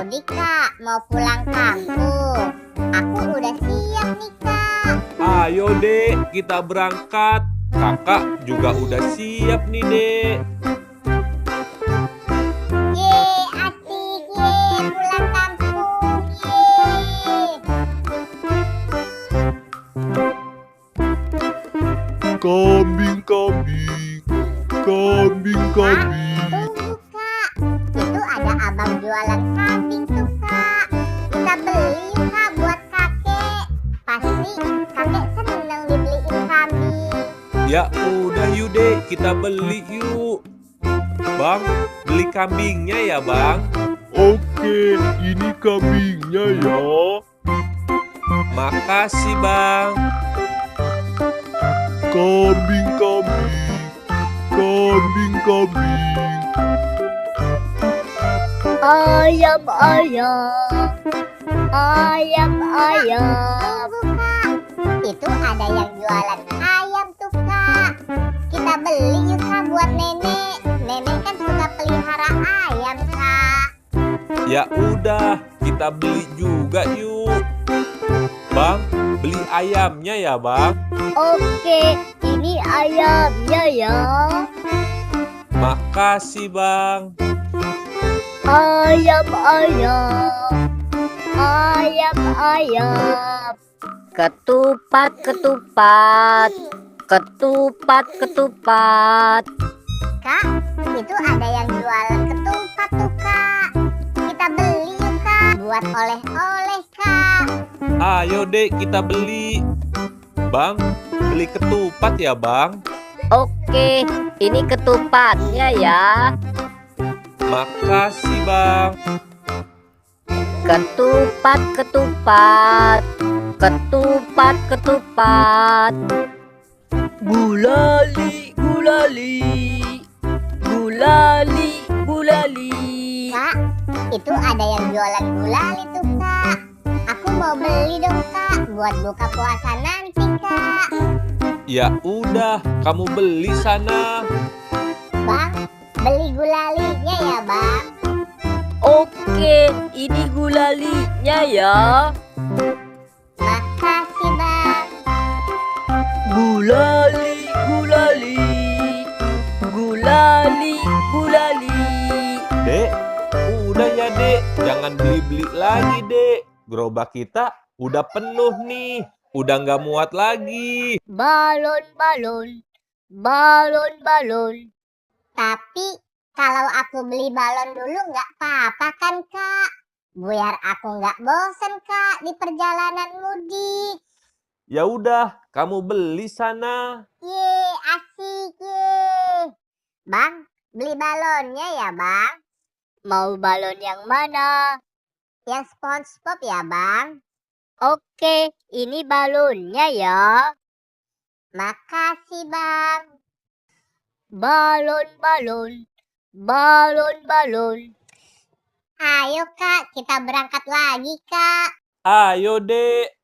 Jadi Kak, mau pulang kampung. Aku udah siap nih Kak. Ayo Dek, kita berangkat. Kakak juga udah siap nih Dek. Yeay, asik, yeay, pulang kampung, yeay. Kambing, kambing, kambing, kambing. Tunggu Kak, itu ada abang jualan kambing tuh Kak. Kita beli yuk Kak buat kakek. Pasti kakek seneng dibeliin kambing. Ya udah yuk Dek, kita beli yuk. Bang, beli kambingnya ya Bang. Oke, ini kambingnya ya. Makasih Bang. Kambing, kambing, kambing, kambing. Ayam, ayam, ayam, ayam. Tunggu Kak, itu ada yang jualan ayam tuh Kak. Kita beli yuk Kak buat nenek. Nenek kan suka pelihara ayam Kak. Ya udah, kita beli juga yuk. Bang, beli ayamnya ya Bang. Oke, ini ayamnya ya. Makasih Bang. Ayam, ayam, ayam, ayam. Ketupat, ketupat, ketupat, ketupat. Kak, itu ada yang jualan ketupat tuh Kak. Kita beli yuk Kak buat oleh-oleh Kak. Ayo Dek, kita beli. Bang, beli ketupat ya Bang. Oke, ini ketupatnya ya. Makasih Bang. Ketupat, ketupat, ketupat, ketupat. Gulali, gulali, gulali, gulali. Kak, itu ada yang jualan gulali tuh Kak. Aku mau beli dong Kak buat buka puasa nanti Kak. Ya udah, kamu beli sana. Bang, beli gulalinya ya Bang. Oke, ini gulalinya ya. Makasih Bang. Gulali, gulali, gulali, gulali. Dek, udah ya Dek. Jangan beli-beli lagi Dek. Gerobak kita udah penuh nih. Udah nggak muat lagi. Balon, balon, balon, balon. Tapi kalau aku beli balon dulu nggak apa-apa kan Kak? Biar aku nggak bosen Kak di perjalanan mudik. Ya udah, kamu beli sana. Yeay, asik yeay. Bang, beli balonnya ya Bang? Mau balon yang mana? Yang SpongeBob ya Bang? Oke, ini balonnya ya. Makasih Bang. Balon, balon, balon, balon. Ayo Kak, kita berangkat lagi Kak. Ayo Dek.